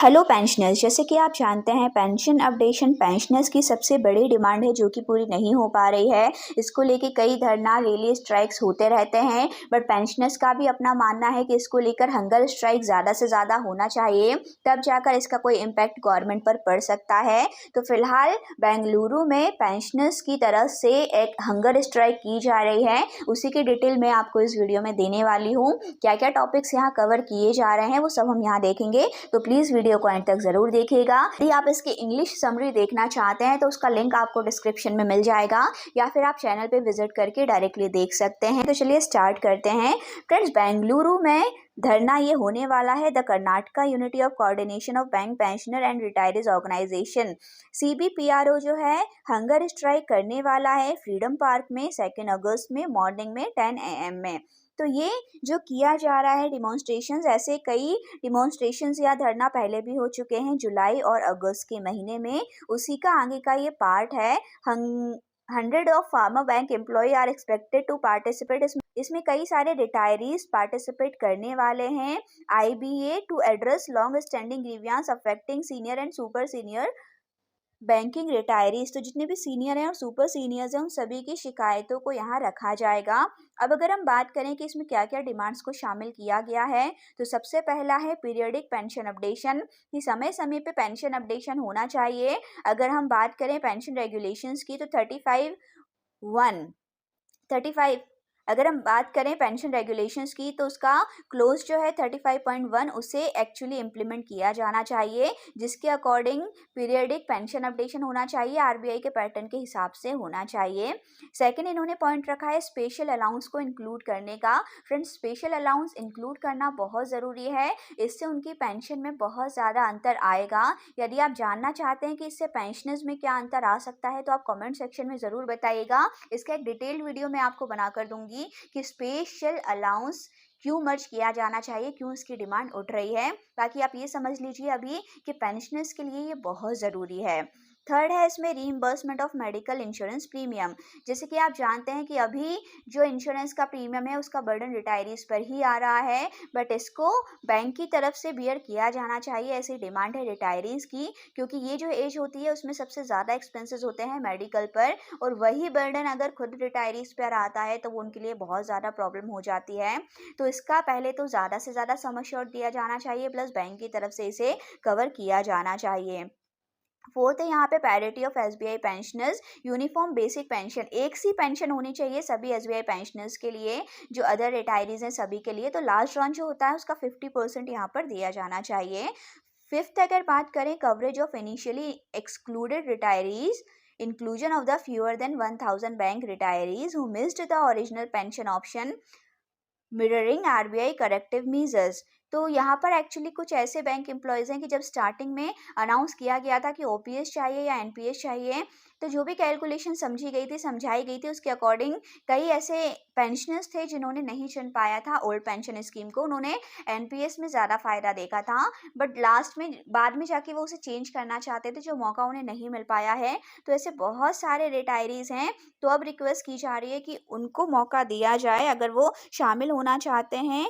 Hello pensioners, जैसे कि आप जानते हैं पेंशन अपडेशन पेंशनर्स की सबसे बड़ी डिमांड है जो कि पूरी नहीं हो पा रही है। इसको लेके कई धरना रैली स्ट्राइक्स होते रहते हैं, बट पेंशनर्स का भी अपना मानना है कि इसको लेकर हंगर स्ट्राइक ज़्यादा से ज़्यादा होना चाहिए, तब जाकर इसका कोई इम्पैक्ट गवर्नमेंट पर पड़ सकता है। तो फिलहाल बेंगलुरु में पेंशनर्स की तरफ से एक हंगर स्ट्राइक की जा रही है, उसी की डिटेल मैं आपको इस वीडियो में देने वाली हूँ। क्या क्या टॉपिक्स यहाँ कवर किए जा रहे हैं वो सब हम यहाँ देखेंगे, तो प्लीज़ वीडियो को एंड तक जरूर देखिएगा। यदि आप इसकी इंग्लिश समरी देखना चाहते हैं तो उसका लिंक आपको डिस्क्रिप्शन में मिल जाएगा, या फिर आप चैनल पे विजिट करके डायरेक्टली देख सकते हैं। तो चलिए स्टार्ट करते हैं। फ्रेंड्स, बेंगलुरु में धरना ये होने वाला है the Karnataka unity of coordination of bank pensioner and retirees organisation, CBPRO जो है हंगर स्ट्राइक करने वाला है फ्रीडम पार्क में 2 अगस्त में मॉर्निंग में 10 AM में। तो ये जो किया जा रहा है डिमॉन्स्ट्रेशंस, ऐसे कई डिमॉन्स्ट्रेशंस या धरना पहले भी हो चुके हैं जुलाई और अगस्त के महीने में, उसी का आगे का ये पार्ट है। 100 of farmer bank employ are expected to participate. इसमें कई सारे रिटायरीज पार्टिसिपेट करने वाले हैं। IBA to address long standing grievances affecting senior and super senior banking retirees. तो जितने भी सीनियर हैं और सुपर सीनियर्स हैं उन सभी की शिकायतों को यहाँ रखा जाएगा। अब अगर हम बात करें कि इसमें क्या क्या डिमांड्स को शामिल किया गया है, तो सबसे पहला है पीरियडिक पेंशन अपडेशन, कि समय समय पे पेंशन अपडेशन होना चाहिए। अगर हम बात करें पेंशन रेगुलेशंस की तो 35 अगर हम बात करें पेंशन रेगुलेशंस की तो उसका क्लोज जो है 35.1 उसे एक्चुअली इम्प्लीमेंट किया जाना चाहिए, जिसके अकॉर्डिंग पीरियडिक पेंशन अपडेशन होना चाहिए, RBI के पैटर्न के हिसाब से होना चाहिए। सेकंड, इन्होंने पॉइंट रखा है स्पेशल अलाउंस को इंक्लूड करने का। फ्रेंड्स, स्पेशल अलाउंस इंक्लूड करना बहुत ज़रूरी है, इससे उनकी पेंशन में बहुत ज़्यादा अंतर आएगा। यदि आप जानना चाहते हैं कि इससे पेंशनर्स में क्या अंतर आ सकता है तो आप कमेंट सेक्शन में ज़रूर बताइएगा। इसका एक डिटेल्ड वीडियो मैं आपको बनाकर दूंगी कि स्पेशल अलाउंस क्यों मर्ज किया जाना चाहिए, क्यों इसकी डिमांड उठ रही है, ताकि आप ये समझ लीजिए अभी कि पेंशनर्स के लिए ये बहुत ज़रूरी है। थर्ड है इसमें reimbursement of medical insurance premium. जैसे कि आप जानते हैं कि अभी जो इंश्योरेंस का प्रीमियम है उसका बर्डन रिटायरीज पर ही आ रहा है, बट इसको बैंक की तरफ से बियर किया जाना चाहिए, ऐसी डिमांड है रिटायरीज की, क्योंकि ये जो एज होती है उसमें सबसे ज़्यादा एक्सपेंसेस होते हैं मेडिकल पर, और वही बर्डन अगर खुद रिटायरीज पर आता है तो वो उनके लिए बहुत ज़्यादा प्रॉब्लम हो जाती है। तो इसका पहले तो ज़्यादा से ज़्यादा सम एश्योर्ड दिया जाना चाहिए, प्लस बैंक की तरफ से इसे कवर किया जाना चाहिए। फोर्थ है यहाँ पे parity of SBI pensioners, uniform basic pension, एक सी पेंशन होनी चाहिए सभी SBI पेंशनर्स के लिए, जो अदर रिटायरीज हैं सभी के लिए। तो लास्ट रन जो होता है उसका 50% यहाँ पर दिया जाना चाहिए। फिफ्थ, अगर बात करें coverage of initially excluded retirees, inclusion of the fewer than 1000 bank retirees who missed the original pension option, mirroring RBI corrective measures. तो यहाँ पर एक्चुअली कुछ ऐसे बैंक एम्प्लॉयज़ हैं कि जब स्टार्टिंग में अनाउंस किया गया था कि OPS चाहिए या NPS चाहिए, तो जो भी कैलकुलेशन समझाई गई थी उसके अकॉर्डिंग कई ऐसे पेंशनर्स थे जिन्होंने नहीं चुन पाया था ओल्ड पेंशन स्कीम को, उन्होंने NPS में ज़्यादा फ़ायदा देखा था, बट लास्ट में बाद में जाके वो उसे चेंज करना चाहते थे, जो मौका उन्हें नहीं मिल पाया है। तो ऐसे बहुत सारे रिटायरीज़ हैं, तो अब रिक्वेस्ट की जा रही है कि उनको मौका दिया जाए अगर वो शामिल होना चाहते हैं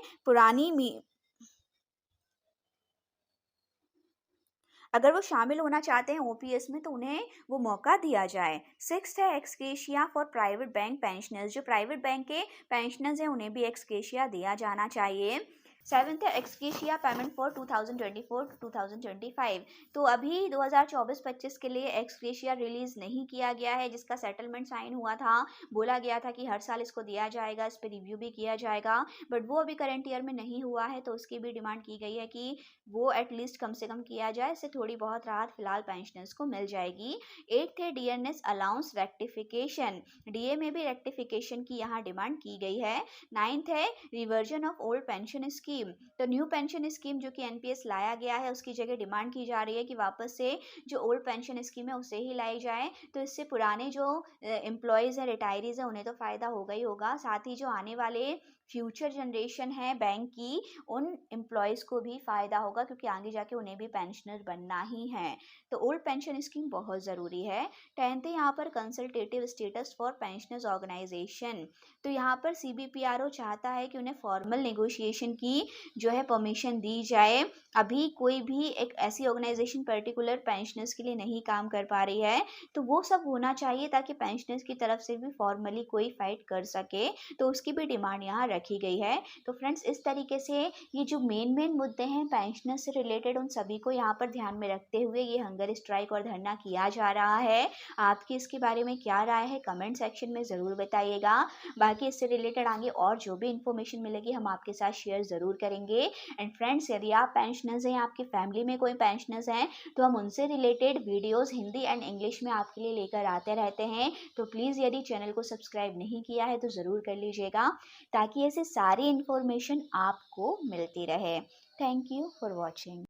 अगर वो शामिल होना चाहते हैं OPS में, तो उन्हें वो मौका दिया जाए। सिक्स्थ है ex gratia for private bank pensioners, जो प्राइवेट बैंक के पेंशनर्स हैं उन्हें भी एक्सग्रेशिया दिया जाना चाहिए। सेवन्थ है एक्सग्रेशिया पेमेंट फॉर 2024-2025। तो अभी 2024-25 के लिए एक्सग्रेशिया रिलीज नहीं किया गया है, जिसका सेटलमेंट साइन हुआ था। बोला गया था कि हर साल इसको दिया जाएगा, इस पर रिव्यू भी किया जाएगा, बट वो अभी करंट ईयर में नहीं हुआ है, तो उसकी भी डिमांड की गई है कि वो एटलीस्ट कम से कम किया जाए, इससे थोड़ी बहुत राहत फिलहाल पेंशनर्स को मिल जाएगी। एट्थ है डियरनेस अलाउंस रेक्टिफिकेशन, DA में भी रेक्टिफिकेशन की यहाँ डिमांड की गई है। नाइन्थ है reversion of old pension scheme, तो न्यू पेंशन स्कीम जो कि NPS लाया गया है उसकी जगह डिमांड की जा रही है कि वापस से जो ओल्ड पेंशन स्कीम है उसे ही लाई जाए। तो इससे पुराने जो एम्प्लॉयज़ हैं, रिटायरीज़ हैं, उन्हें तो फ़ायदा होगा ही होगा, साथ ही जो आने वाले फ्यूचर जनरेशन है बैंक की, उन एम्प्लॉयज़ को भी फ़ायदा होगा क्योंकि आगे जाके उन्हें भी पेंशनर बनना ही है। तो ओल्ड पेंशन स्कीम बहुत ज़रूरी है। 10th है यहाँ पर consultative status for pensioners organisation. तो यहाँ पर सीबीपीआरओ चाहता है कि उन्हें फॉर्मल नेगोशिएशन की जो है परमिशन दी जाए। अभी कोई भी एक ऐसी ऑर्गेनाइजेशन पर्टिकुलर पेंशनर्स के लिए नहीं काम कर पा रही है, तो वो सब होना चाहिए ताकि पेंशनर्स की तरफ से भी फॉर्मली कोई फाइट कर सके, तो उसकी भी डिमांड यहाँ रखी गई है। तो फ्रेंड्स, इस तरीके से ये जो मेन मुद्दे हैं पेंशनर्स से रिलेटेड, उन सभी को यहाँ पर ध्यान में रखते हुए ये हंगर स्ट्राइक और धरना किया जा रहा है। आपकी इसके बारे में क्या राय है, कमेंट सेक्शन में ज़रूर बताइएगा। बाकी इससे रिलेटेड आगे और जो भी इन्फॉर्मेशन मिलेगी हम आपके साथ शेयर ज़रूर करेंगे। एंड फ्रेंड्स, यदि आप पेंशनर्स हैं, आपकी फैमिली में कोई पेंशनर्स हैं, तो हम उनसे related videos Hindi and English में आपके लिए लेकर आते रहते हैं। तो प्लीज़ यदि चैनल को सब्सक्राइब नहीं किया है तो ज़रूर कर लीजिएगा, ताकि ऐसे सारी इन्फॉर्मेशन आपको मिलती रहे। Thank you for watching.